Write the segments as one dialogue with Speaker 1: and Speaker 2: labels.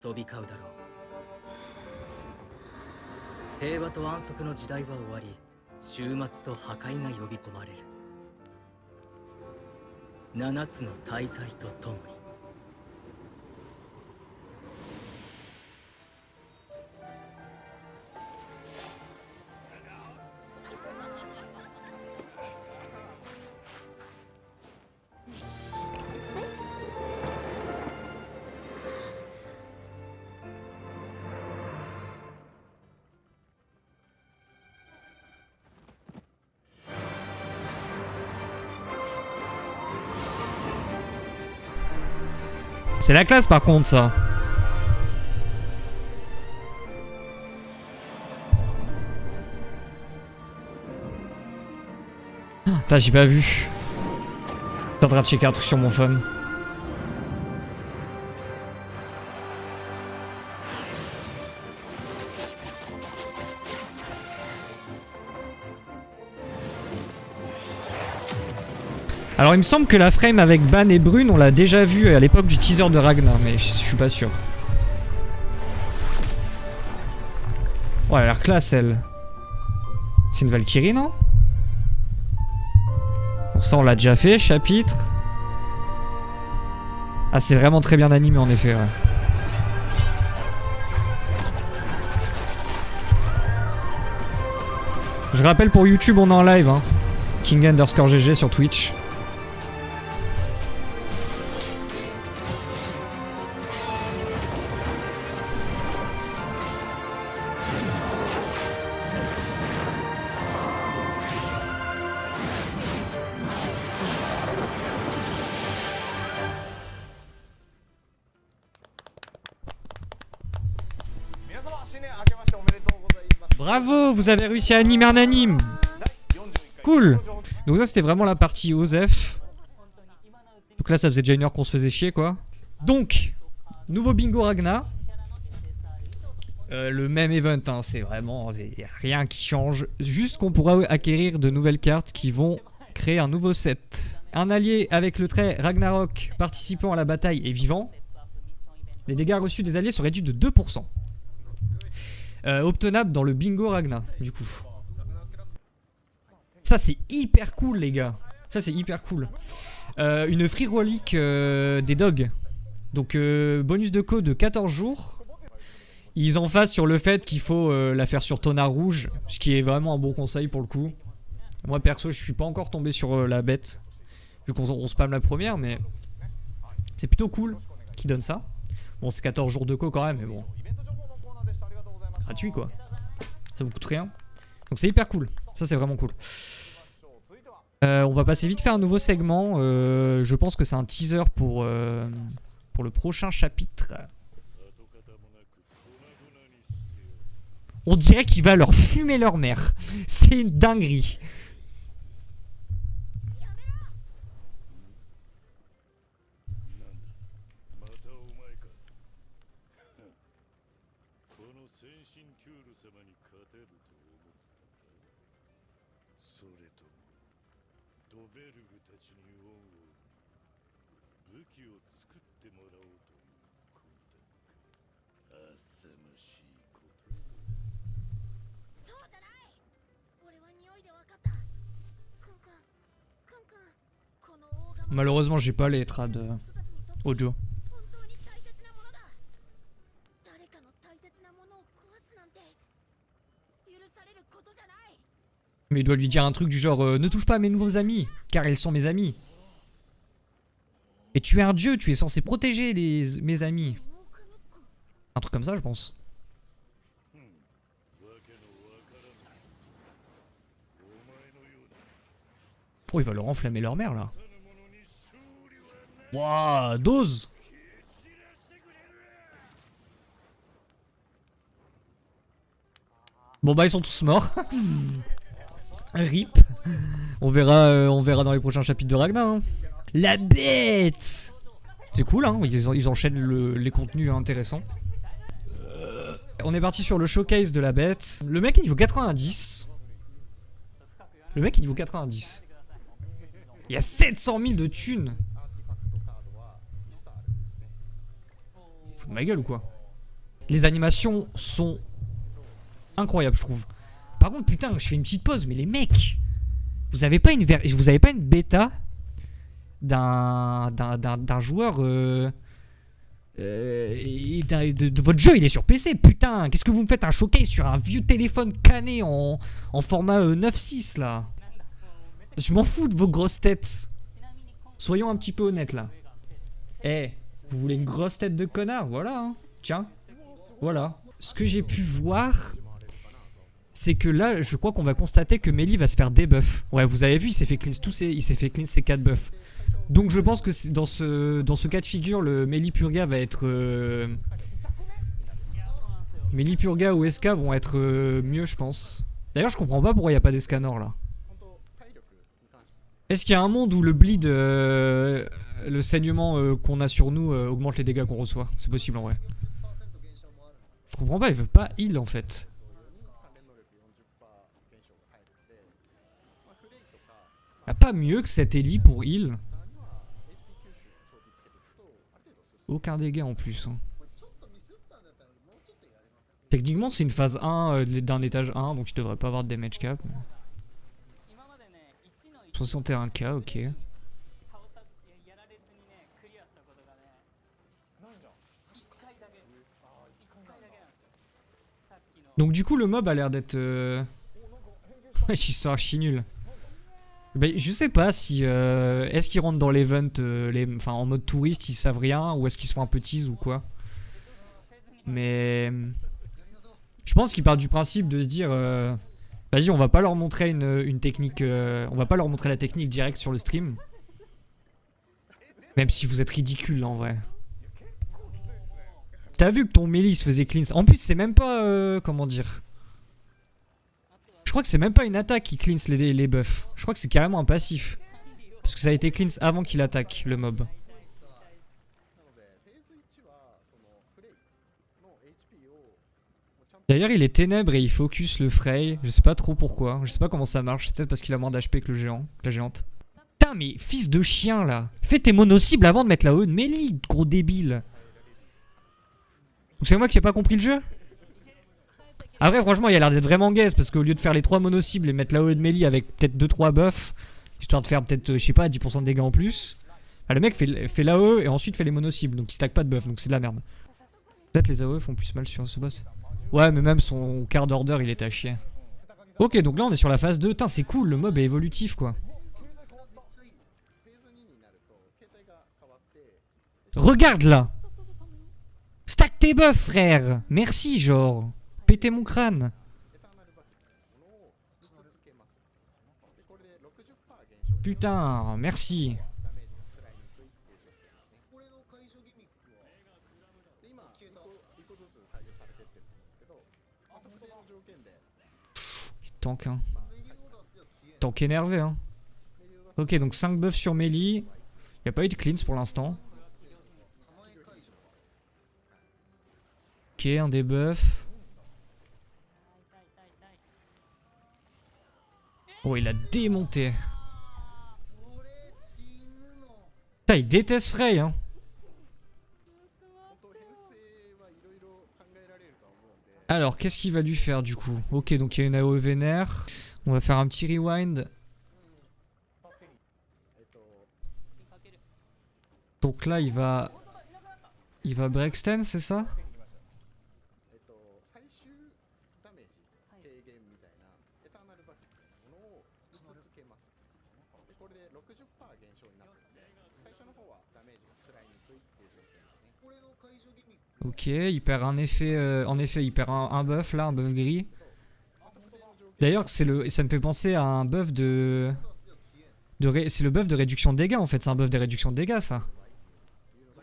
Speaker 1: 飛び交うだろう。平和と安息の時代は終わり、終末と破壊が呼び込まれる。7つの大罪とともに。
Speaker 2: C'est la classe par contre ça. Putain, j'ai pas vu. Je suis en train de checker un truc sur mon phone. Alors il me semble que la frame avec Ban et Brune on l'a déjà vu à l'époque du teaser de Ragnar, mais je suis pas sûr. Ouais, elle a l'air classe elle. C'est une Valkyrie non? Bon ça on l'a déjà fait, chapitre. Ah c'est vraiment très bien animé en effet ouais. Je rappelle pour YouTube on est en live hein. King_GG sur Twitch. Bravo, vous avez réussi à animer un anime. Cool. Donc ça c'était vraiment la partie Osef. Donc là ça faisait déjà 1 heure qu'on se faisait chier quoi. Donc, nouveau bingo Ragnar. Le même event, hein, c'est vraiment y a rien qui change. Juste qu'on pourra acquérir de nouvelles cartes qui vont créer un nouveau set. Un allié avec le trait Ragnarok participant à la bataille est vivant. Les dégâts reçus des alliés sont réduits de 2%. Obtenable dans le bingo Ragnar, du coup. Ça c'est hyper cool les gars. Ça c'est hyper cool. Une free relic des dogs. Donc bonus de code de 14 jours. Ils en fassent sur le fait qu'il faut la faire sur Tona rouge. Ce qui est vraiment un bon conseil pour le coup. Moi perso je suis pas encore tombé sur la bête. Vu qu'on spam la première mais c'est plutôt cool qu'ils donnent ça. Bon c'est 14 jours de co quand même mais bon. Gratuit quoi. Ça vous coûte rien. Donc c'est hyper cool. Ça c'est vraiment cool. On va passer vite faire un nouveau segment. Je pense que c'est un teaser pour le prochain chapitre. On dirait qu'il va leur fumer leur mère. C'est une dinguerie. Malheureusement j'ai pas les trades audio. Mais il doit lui dire un truc du genre ne touche pas à mes nouveaux amis, car ils sont mes amis. Et tu es un dieu, tu es censé protéger mes amis. Un truc comme ça je pense. Oh il va leur enflammer leur mère là. Wouah, dose. Bon bah ils sont tous morts. RIP. On verra dans les prochains chapitres de Ragnar. Hein. La bête. C'est cool hein, ils enchaînent les contenus intéressants. On est parti sur le showcase de la bête. Le mec est niveau 90. Le mec est niveau 90. Il y a 700 000 de thunes. Faut de ma gueule ou quoi? Les animations sont incroyables, je trouve. Par contre, putain, je fais une petite pause, mais les mecs, vous avez pas une bêta d'un joueur de votre jeu, il est sur PC, putain. Qu'est-ce que vous me faites un showcase sur un vieux téléphone cané en format 9.6 là? Je m'en fous de vos grosses têtes. Soyons un petit peu honnêtes là. Eh, vous voulez une grosse tête de connard? Voilà, hein. Tiens, voilà. Ce que j'ai pu voir, c'est que là, je crois qu'on va constater que Melee va se faire debuff. Ouais, vous avez vu, il s'est fait cleanse il s'est fait cleanse ses 4 buffs. Donc je pense que dans ce cas de figure, le Melee Purga va être... Melee Purga ou SK vont être mieux, je pense. D'ailleurs, je comprends pas pourquoi il n'y a pas d'Escanor là. Est-ce qu'il y a un monde où le bleed, le saignement qu'on a sur nous augmente les dégâts qu'on reçoit? C'est possible en vrai. Je comprends pas, il veut pas heal en fait. Y a pas mieux que cet Ellie pour heal? Aucun dégât en plus. Hein. Techniquement, c'est une phase 1 d'un étage 1, donc il devrait pas avoir de damage cap. 61k, ok. Donc du coup, le mob a l'air d'être... Je suis archi nul. Ben, je sais pas si... est-ce qu'ils rentrent dans l'event enfin, en mode touriste, ils savent rien, ou est-ce qu'ils sont un peu tease ou quoi. Mais... Je pense qu'ils partent du principe de se dire... vas-y, on va pas leur montrer une technique... on va pas leur montrer la technique directe sur le stream. Même si vous êtes ridicule en vrai. T'as vu que ton melee se faisait cleanse. En plus, c'est même pas... comment dire... Je crois que c'est même pas une attaque qui cleanse les buffs. Je crois que c'est carrément un passif. Parce que ça a été cleanse avant qu'il attaque le mob. D'ailleurs, il est ténèbres et il focus le Frey. Je sais pas trop pourquoi. Je sais pas comment ça marche. Peut-être parce qu'il a moins d'HP que le géant, que la géante. Putain, mais fils de chien là. Fais tes mono-cibles avant de mettre la haute melee, gros débile. Donc c'est moi qui ai pas compris le jeu? Après, franchement, il a l'air d'être vraiment gaze parce qu'au lieu de faire les 3 mono-cibles et mettre la haut de melee avec peut-être 2-3 buffs, histoire de faire peut-être, je sais pas, 10% de dégâts en plus, bah, le mec fait l'AOE et ensuite fait les mono-cibles, donc il stack pas de buffs, donc c'est de la merde. Peut-être les AOE font plus mal sur ce boss. Ouais, mais même son quart d'order, il est à chier. Ok, donc là on est sur la phase 2. Putain, c'est cool, le mob est évolutif quoi. Regarde là! Stack tes buffs, frère! Merci, genre! Pétez mon crâne! Putain, merci! Il tank, hein. Tank énervé, hein. Ok, donc 5 buffs sur melee. Il n'y a pas eu de cleanse pour l'instant. Ok, un debuff. Oh, il a démonté. Putain, il déteste Frey, hein. Alors, qu'est-ce qu'il va lui faire du coup? Ok, donc il y a une AOE vénère. On va faire un petit rewind. Donc là, il va break stand, c'est ça? Ok, il perd un effet. En effet, il perd un buff là, un buff gris. D'ailleurs, ça me fait penser à un buff de. C'est le buff de réduction de dégâts en fait. C'est un buff de réduction de dégâts ça.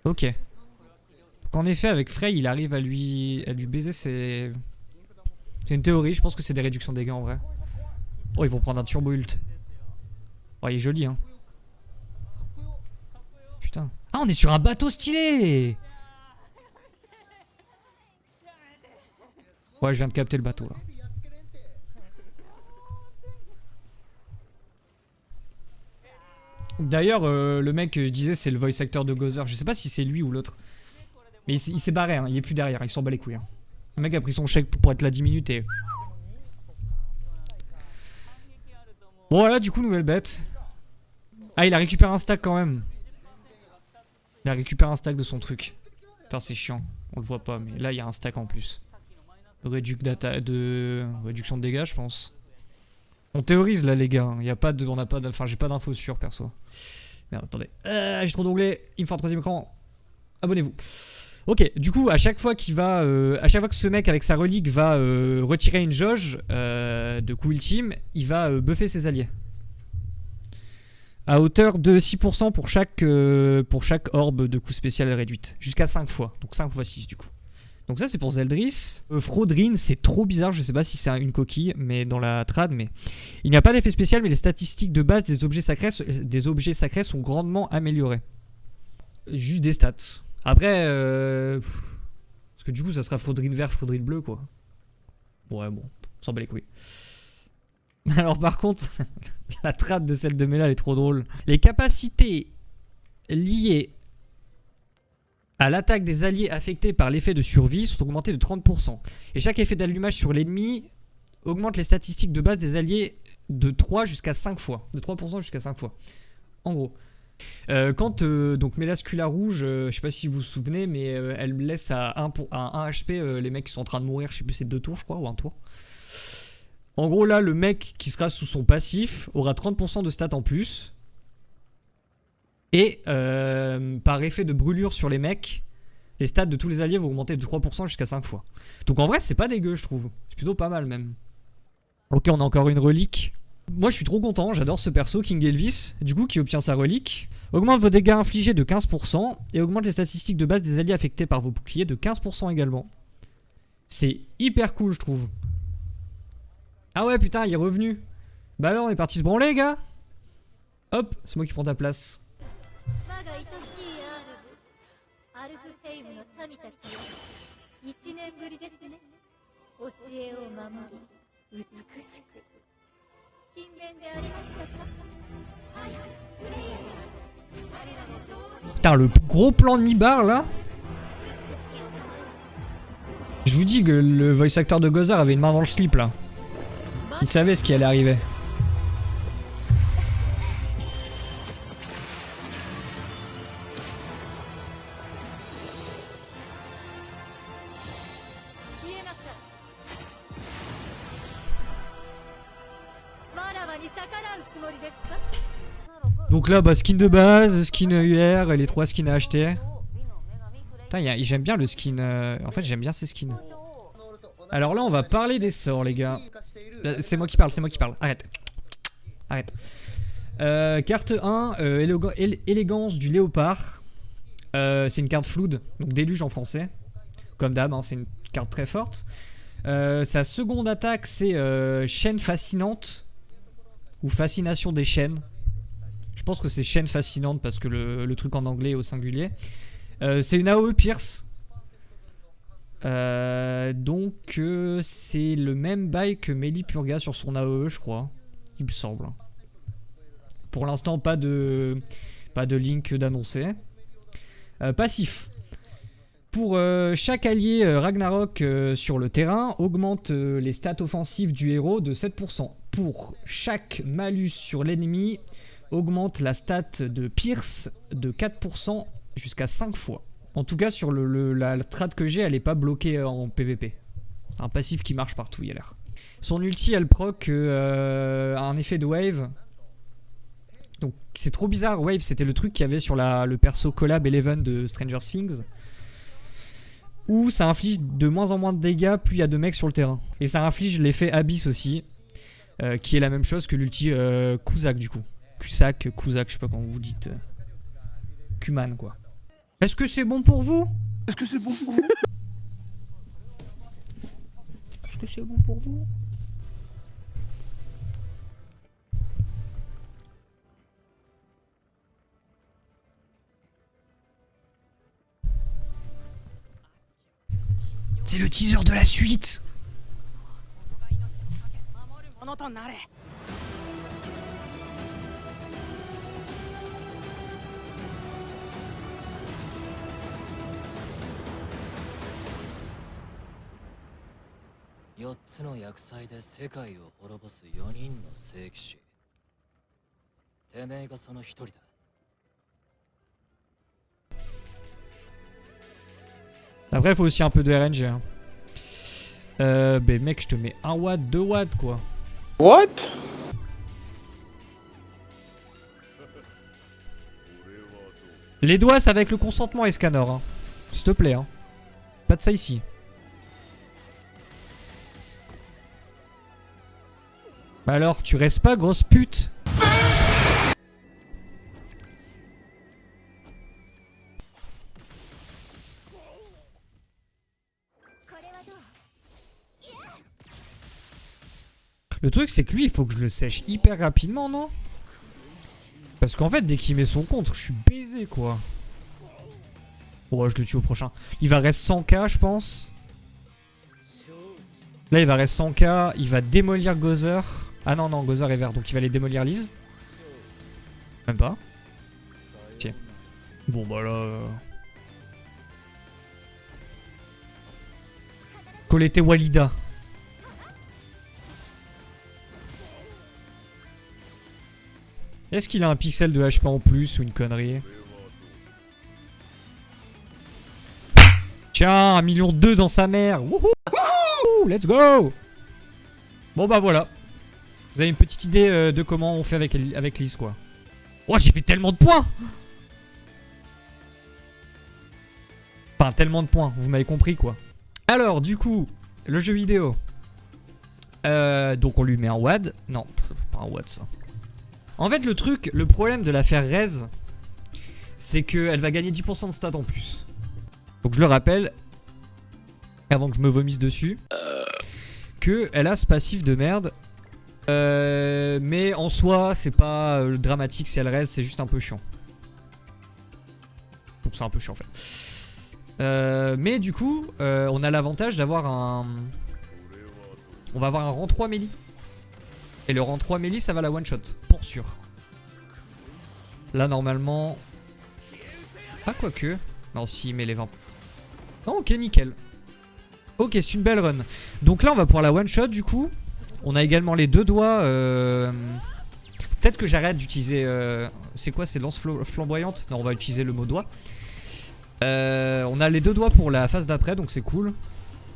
Speaker 2: Ok. Donc en effet, avec Frey, il arrive à lui baiser ses. C'est une théorie, je pense que c'est des réductions de dégâts en vrai. Oh, ils vont prendre un turbo ult. Oh, il est joli hein. Putain. Ah, on est sur un bateau stylé! Ouais, je viens de capter le bateau là. D'ailleurs, le mec que je disais, c'est le voice actor de Gozer. Je sais pas si c'est lui ou l'autre. Mais il s'est barré, hein. Il est plus derrière, il s'en bat les couilles. Hein. Le mec a pris son chèque pour être là 10 minutes et... Bon voilà, du coup, nouvelle bête. Ah, il a récupéré un stack quand même. Il a récupéré un stack de son truc. Putain, c'est chiant. On le voit pas, mais là, il y a un stack en plus. De réduction de dégâts, je pense. On théorise là, les gars. Y a pas de... On a pas de... Enfin, j'ai pas d'infos sûres, perso. Merde, attendez. J'ai trop d'onglets. Il me faut un troisième écran. Abonnez-vous. Ok, du coup, à chaque fois qu'il va... à chaque fois que ce mec avec sa relique va retirer une jauge de coup ultime, il va buffer ses alliés. À hauteur de 6% pour chaque orbe de coup spécial réduite. Jusqu'à 5 fois. Donc 5 fois 6 du coup. Donc ça c'est pour Zeldris. Fraudrine, c'est trop bizarre, je sais pas si c'est une coquille mais dans la trad, mais il n'y a pas d'effet spécial, mais les statistiques de base des objets sacrés sont grandement améliorées. Juste des stats. Après, parce que du coup ça sera Fraudrine vert, Fraudrine bleu quoi. Ouais bon, on s'en bat les couilles. Alors par contre, la trad de celle de Mela elle est trop drôle. Les capacités liées à l'attaque des alliés affectés par l'effet de survie sont augmentées de 30%. Et chaque effet d'allumage sur l'ennemi augmente les statistiques de base des alliés de 3 jusqu'à 5 fois. De 3% jusqu'à 5 fois. En gros. Quand donc Mélascula rouge, je sais pas si vous vous souvenez, mais elle laisse à 1 HP les mecs qui sont en train de mourir, je sais plus c'est 2 tours je crois, ou 1 tour. En gros là, le mec qui sera sous son passif aura 30% de stats en plus. Et par effet de brûlure sur les mecs, les stats de tous les alliés vont augmenter de 3% jusqu'à 5 fois. Donc en vrai c'est pas dégueu je trouve. C'est plutôt pas mal même. Ok, on a encore une relique. Moi je suis trop content, j'adore ce perso, King Elvis, du coup qui obtient sa relique. Augmente vos dégâts infligés de 15% et augmente les statistiques de base des alliés affectés par vos boucliers de 15% également. C'est hyper cool je trouve. Ah ouais putain il est revenu. Bah alors on est parti se branler gars. Hop, c'est moi qui prends ta place. Putain le gros plan de Nibar là. Je vous dis que le voice actor de Gozar avait une main dans le slip là. Il savait ce qui allait arriver. Donc là, bah, skin de base, skin UR et les 3 skins à acheter. Putain, j'aime bien le skin. En fait, j'aime bien ces skins. Alors là, on va parler des sorts, les gars. C'est moi qui parle, c'est moi qui parle. Arrête. Arrête. Carte 1, élégance du léopard. C'est une carte floude, donc déluge en français. Comme d'hab, hein, c'est une carte très forte. Sa seconde attaque, c'est chaîne fascinante. Ou fascination des chaînes. Je pense que c'est chaîne fascinante parce que le truc en anglais est au singulier. C'est une AOE Pierce. Donc c'est le même bail que Melee Purga sur son AOE je crois. Il me semble. Pour l'instant pas de link d'annoncer. Passif. Pour chaque allié Ragnarok sur le terrain, augmente les stats offensives du héros de 7%. Pour chaque malus sur l'ennemi, augmente la stat de Pierce de 4% jusqu'à 5 fois. En tout cas, sur la trad que j'ai, elle n'est pas bloquée en PVP. C'est un passif qui marche partout, il a l'air. Son ulti, elle proc un effet de wave. Donc c'est trop bizarre, wave c'était le truc qu'il y avait sur le perso collab Eleven de Stranger Things. Où ça inflige de moins en moins de dégâts plus il y a de mecs sur le terrain. Et ça inflige l'effet Abyss aussi. Qui est la même chose que l'ulti Kuzak du coup. Kuzak, je sais pas comment vous dites. Kuman quoi. Est-ce que c'est bon pour vous?
Speaker 3: Est-ce que c'est bon pour vous?
Speaker 2: Est-ce que c'est bon pour vous? C'est le teaser de la suite.
Speaker 1: 4つの厄災で世界を滅ぼす4人の聖騎士。てめえがその一人だ。
Speaker 2: Après, il faut aussi un peu de RNG. Hein. Ben mec, je te mets 1 watt, 2 watts quoi.
Speaker 3: What?
Speaker 2: Les doigts, c'est avec le consentement, Escanor. Hein. S'il te plaît. Hein. Pas de ça ici. Bah alors, tu restes pas, grosse pute? Le truc, c'est que lui, il faut que je le sèche hyper rapidement, non? Parce qu'en fait, dès qu'il met son contre, je suis baisé, quoi. Ouais, je le tue au prochain. Il va rester 100k, je pense. Là, il va rester 100k. Il va démolir Gozer. Ah non, non, Gozer est vert, donc il va aller démolir Lise. Même pas. Ok. Bon, bah là... Colette Walida. Est-ce qu'il a un pixel de HP en plus ou une connerie? Tiens, 1,2 million dans sa mère. Wouhou! Let's go! Bon bah voilà. Vous avez une petite idée de comment on fait avec Lise quoi. Oh, j'ai fait tellement de points! Enfin, tellement de points, vous m'avez compris quoi. Alors, du coup, le jeu vidéo. Donc on lui met un WAD. Non, pas un WAD ça. En fait, le problème de l'affaire Rez, c'est qu'elle va gagner 10% de stats en plus. Donc je le rappelle, avant que je me vomisse dessus, qu'elle a ce passif de merde. Mais en soi, c'est pas dramatique si elle Rez, c'est juste un peu chiant. Donc c'est un peu chiant en fait. Mais du coup, on a l'avantage d'avoir un... On va avoir un rang 3 melee. Et le rang 3 melee, ça va la one shot, pour sûr. Là, normalement... Ah, quoique. Non, si, mais les 20... Non, ok, nickel. Ok, c'est une belle run. Donc là, on va pouvoir la one shot, du coup. On a également les deux doigts. Peut-être que j'arrête d'utiliser... C'est quoi, c'est lance flamboyante? Non, on va utiliser le mot doigt. On a les deux doigts pour la phase d'après, donc c'est cool.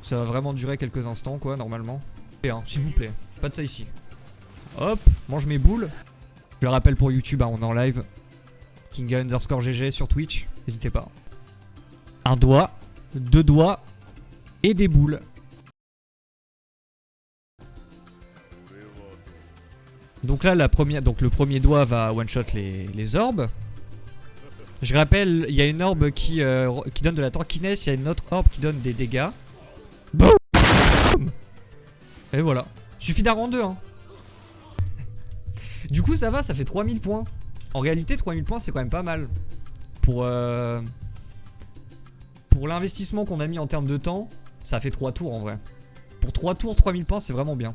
Speaker 2: Ça va vraiment durer quelques instants, quoi, normalement. Et s'il vous plaît, pas de ça ici. Hop, mange mes boules. Je le rappelle pour YouTube, hein, on est en live. Kinga_GG sur Twitch, n'hésitez pas. Un doigt, deux doigts et des boules. Donc là, le premier doigt va one-shot les orbes. Je rappelle, il y a une orbe qui donne de la tankiness, il y a une autre orbe qui donne des dégâts. Boum! Et voilà. Suffit d'un rang 2, hein. Du coup, ça va, ça fait 3000 points. En réalité, 3000 points, c'est quand même pas mal. Pour l'investissement qu'on a mis en termes de temps, ça fait 3 tours en vrai. Pour 3 tours, 3000 points, c'est vraiment bien.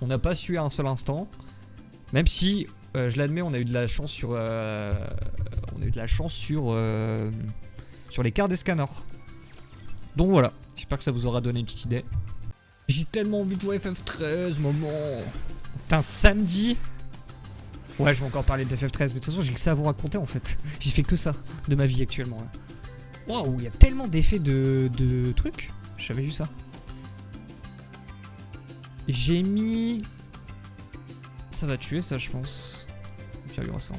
Speaker 2: On n'a pas sué un seul instant. Même si, je l'admets, on a eu de la chance sur... sur les cartes des scanners. Donc voilà, j'espère que ça vous aura donné une petite idée. J'ai tellement envie de jouer FF13, maman. Putain, samedi. Ouais, je vais encore parler de FF13, mais de toute façon, j'ai que ça à vous raconter en fait. J'ai fait que ça de ma vie actuellement. Waouh, il y a tellement d'effets de trucs. J'ai jamais vu ça. J'ai mis... Ça va tuer ça, je pense. Ça.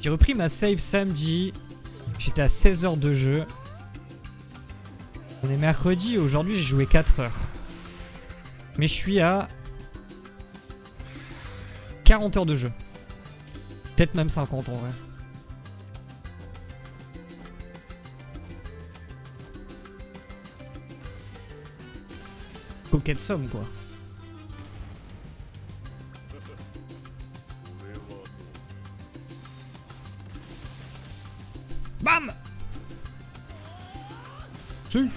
Speaker 2: J'ai repris ma save samedi. J'étais à 16 heures de jeu. On est mercredi et aujourd'hui j'ai joué 4 heures. Mais je suis à 40 heures de jeu. Peut-être même 50 en vrai. Coquette somme quoi. Bam! Si.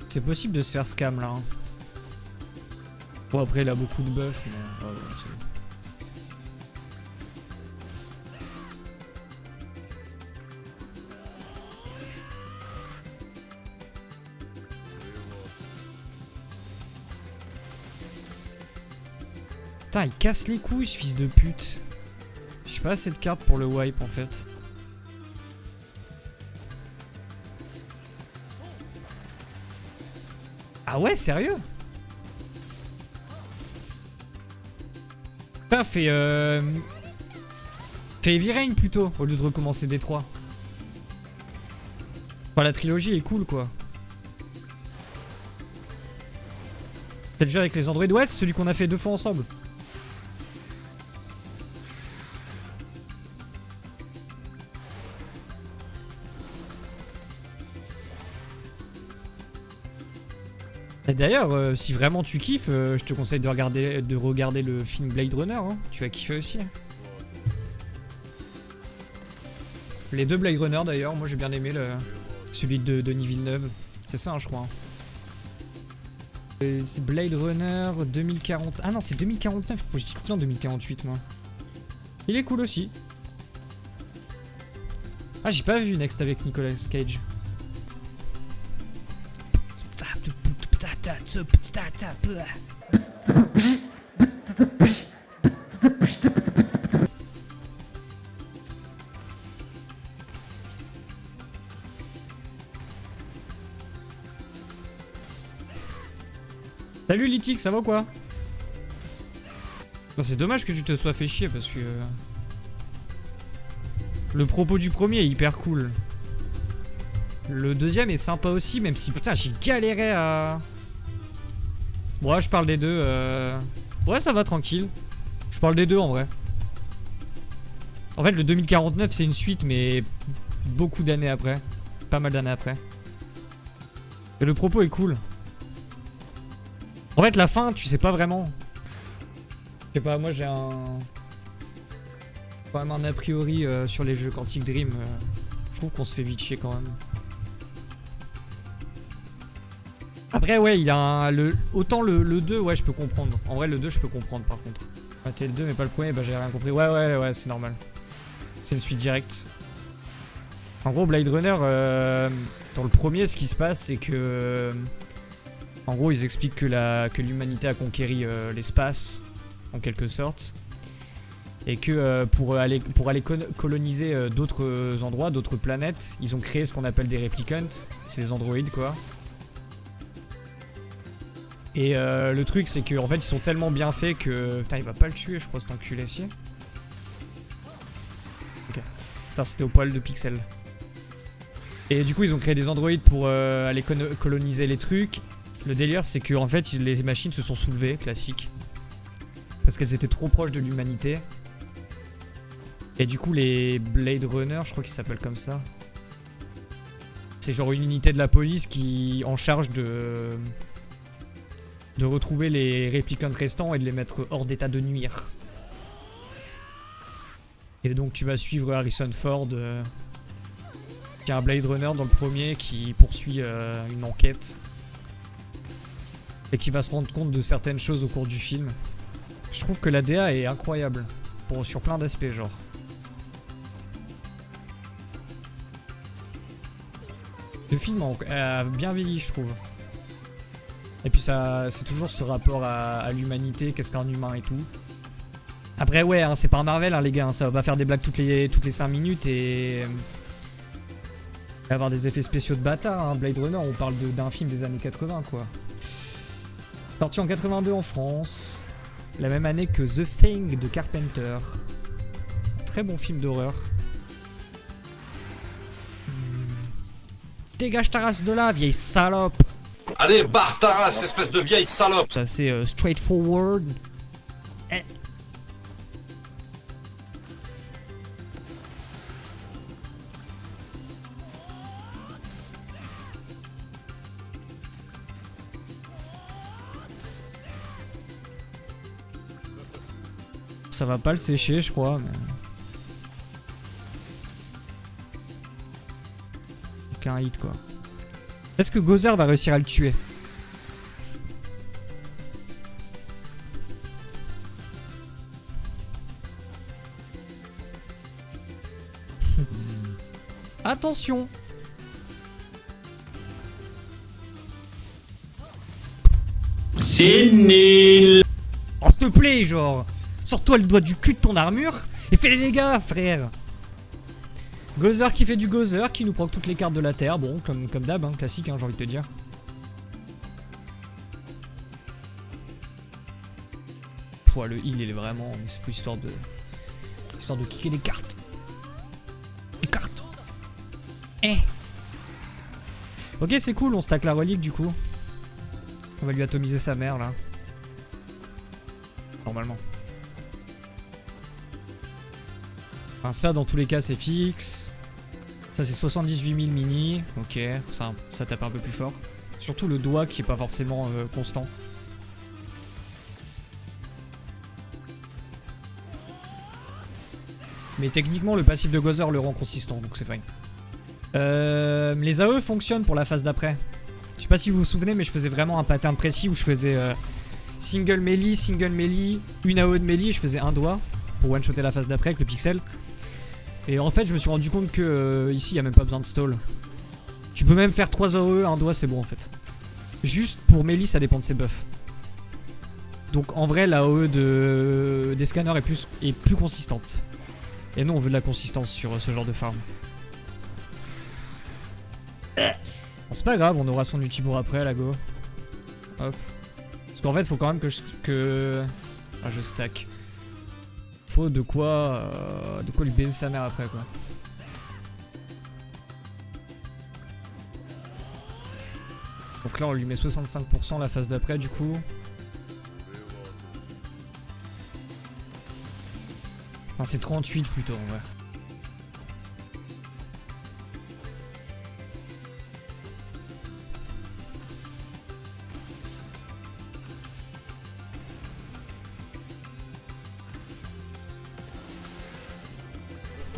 Speaker 2: C'est possible de se faire scam là. Hein. Bon après il a beaucoup de buffs mais... Putain, il casse les couilles, ce fils de pute. J'ai pas assez de cartes pour le wipe en fait. Ah ouais, sérieux? Putain, fais Heavy Rain plutôt, au lieu de recommencer D3. Enfin, la trilogie est cool quoi. T'as déjà avec les androïdes? Ouais, c'est celui qu'on a fait 2 fois ensemble. Et d'ailleurs, si vraiment tu kiffes, je te conseille de regarder le film Blade Runner. Hein. Tu vas kiffer aussi. Les 2 Blade Runner d'ailleurs, moi j'ai bien aimé celui de Denis Villeneuve. C'est ça, hein, je crois. C'est Blade Runner 2040. Ah non, c'est 2049. Je dis tout le temps 2048 moi. Il est cool aussi. Ah, j'ai pas vu Next avec Nicolas Cage. Salut Litik, ça va ou quoi? C'est dommage que tu te sois fait chier parce que... Le propos du premier est hyper cool. Le deuxième est sympa aussi, même si putain j'ai galéré à... Ouais, je parle des 2. Ouais, ça va tranquille. Je parle des 2 en vrai. En fait, le 2049 c'est une suite, mais beaucoup d'années après. Pas mal d'années après. Et le propos est cool. En fait, la fin, tu sais pas vraiment. Je sais pas, moi j'ai quand même un a priori sur les jeux Quantic Dream. Je trouve qu'on se fait vite chier quand même. Après, ouais, il a autant le 2, ouais, je peux comprendre. En vrai, le 2, je peux comprendre par contre. Ouais, t'es le 2, mais pas le premier, bah j'ai rien compris. Ouais, c'est normal. C'est une suite directe. En gros, Blade Runner, dans le premier, ce qui se passe, c'est que... En gros, ils expliquent que l'humanité a conquéri l'espace, en quelque sorte. Et que pour aller coloniser d'autres endroits, d'autres planètes, ils ont créé ce qu'on appelle des replicants. C'est des androïdes, quoi. Et le truc, c'est qu'en fait, ils sont tellement bien faits que... Putain, il va pas le tuer, je crois, cet enculé-ci. Ok. Putain, c'était au poil de pixels. Et du coup, ils ont créé des androïdes pour aller coloniser les trucs. Le délire, c'est que en fait, les machines se sont soulevées, classique. Parce qu'elles étaient trop proches de l'humanité. Et du coup, les Blade Runner, je crois qu'ils s'appellent comme ça. C'est genre une unité de la police qui en charge de retrouver les réplicants restants et de les mettre hors d'état de nuire. Et donc tu vas suivre Harrison Ford, qui est un Blade Runner dans le premier, qui poursuit une enquête. Et qui va se rendre compte de certaines choses au cours du film. Je trouve que la DA est incroyable, sur plein d'aspects genre. Le film a bien vieilli, je trouve. Et puis c'est toujours ce rapport à l'humanité, qu'est-ce qu'un humain et tout. Après ouais, hein, c'est pas un Marvel hein, les gars, hein, ça va pas faire des blagues toutes les 5 minutes et... avoir des effets spéciaux de bâtard, hein. Blade Runner, on parle d'un film des années 80 quoi. Sorti en 82 en France, la même année que The Thing de Carpenter. Très bon film d'horreur. Dégage ta race de là, vieille salope.
Speaker 3: Allez, barre ta race, espèce de vieille salope.
Speaker 2: Ça c'est straightforward. Eh. Ça va pas le sécher, je crois. Mais... aucun hit, quoi. Est-ce que Gozer va réussir à le tuer? Attention!
Speaker 3: C'est nul.
Speaker 2: Oh, s'il te plaît, genre. Sors-toi le doigt du cul de ton armure et fais les dégâts, frère. Gozer qui fait du Gozer, qui nous prend toutes les cartes de la terre. Bon, comme d'hab, hein, classique, hein, j'ai envie de te dire. Pouah, le heal, il est vraiment... C'est pour histoire de kicker des cartes. Des cartes. Eh. Ok, c'est cool, on stack la relique, du coup. On va lui atomiser sa mère, là. Normalement. Enfin, ça, dans tous les cas, c'est fixe. Ça, c'est 78 000 mini. Ok, ça tape un peu plus fort. Surtout le doigt qui est pas forcément constant. Mais techniquement, le passif de Gozer le rend consistant, donc c'est fine. Les AE fonctionnent pour la phase d'après. Je sais pas si vous vous souvenez, mais je faisais vraiment un pattern précis où je faisais single melee, une AE de melee, et je faisais un doigt pour one-shotter la phase d'après avec le pixel. Et en fait, je me suis rendu compte que ici, il n'y a même pas besoin de stall. Tu peux même faire 3 AE, un doigt, c'est bon en fait. Juste pour melee, ça dépend de ses buffs. Donc en vrai, la AE des scanners est plus consistante. Et nous, on veut de la consistance sur ce genre de farm. Bon, c'est pas grave, on aura son ulti pour après, la go. Hop. Parce qu'en fait, faut quand même que ah, je stack. Faut de quoi lui baiser sa mère après, quoi. Donc là, on lui met 65% la phase d'après, du coup. Enfin, c'est 38 plutôt, ouais.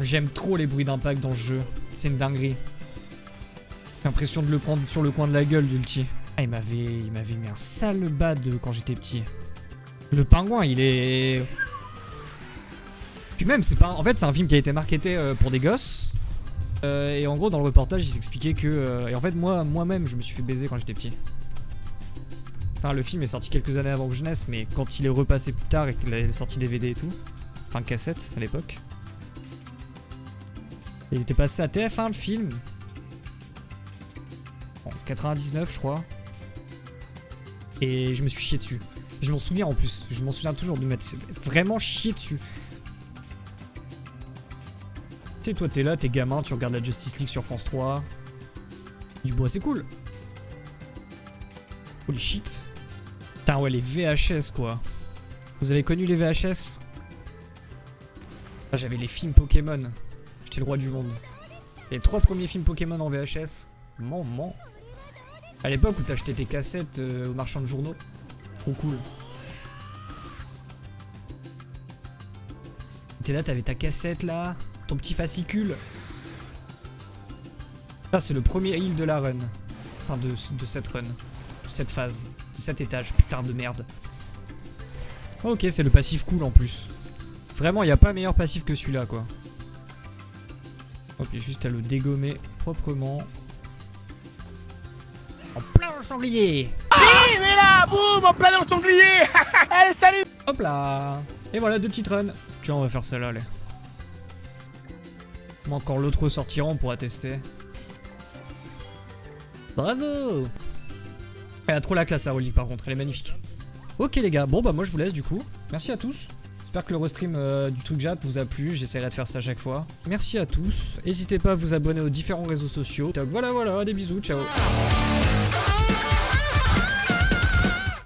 Speaker 2: J'aime trop les bruits d'impact dans ce jeu. C'est une dinguerie. J'ai l'impression de le prendre sur le coin de la gueule, l'ulti. Ah, il m'avait mis un sale bad quand j'étais petit. Le pingouin, il est... Puis même, c'est pas... En fait, c'est un film qui a été marketé pour des gosses. Et en gros, dans le reportage, ils expliquaient que... Et en fait, moi-même, je me suis fait baiser quand j'étais petit. Enfin, le film est sorti quelques années avant que je naisse, mais quand il est repassé plus tard et qu'il est sorti DVD et tout... Enfin, cassette, à l'époque. Il était passé à TF1, le film. En 99, je crois. Et je me suis chié dessus. Je m'en souviens en plus. Je m'en souviens toujours de m'être vraiment chié dessus. Tu sais, toi, t'es là, t'es gamin, tu regardes la Justice League sur France 3. Du bois, c'est cool. Holy shit. Putain, ouais, les VHS, quoi. Vous avez connu les VHS? Ah, j'avais les films Pokémon. J'étais le roi du monde. Les 3 premiers films Pokémon en VHS. Maman. À l'époque où t'achetais tes cassettes au marchand de journaux. Trop cool. T'es là, t'avais ta cassette là. Ton petit fascicule. Ça, c'est le premier heal de la run. Enfin, de cette run. De cette phase. De cet étage. Putain de merde. Ok, c'est le passif cool en plus. Vraiment, il n'y a pas meilleur passif que celui-là, quoi. Hop, il y a juste à le dégommer proprement. En plein sanglier.
Speaker 4: Oui, mais là, boum, en plein dans le sanglier. Allez, salut.
Speaker 2: Hop là. Et voilà, 2 petites runs. Tiens, on va faire celle-là, allez. Moi, encore l'autre ressortira, on pourra tester. Bravo. Elle a trop la classe, la relique, par contre. Elle est magnifique. Ok, les gars. Bon, bah, moi, je vous laisse, du coup. Merci à tous. J'espère que le restream du truc Jap vous a plu, j'essaierai de faire ça à chaque fois. Merci à tous, n'hésitez pas à vous abonner aux différents réseaux sociaux. Donc voilà, des bisous, ciao.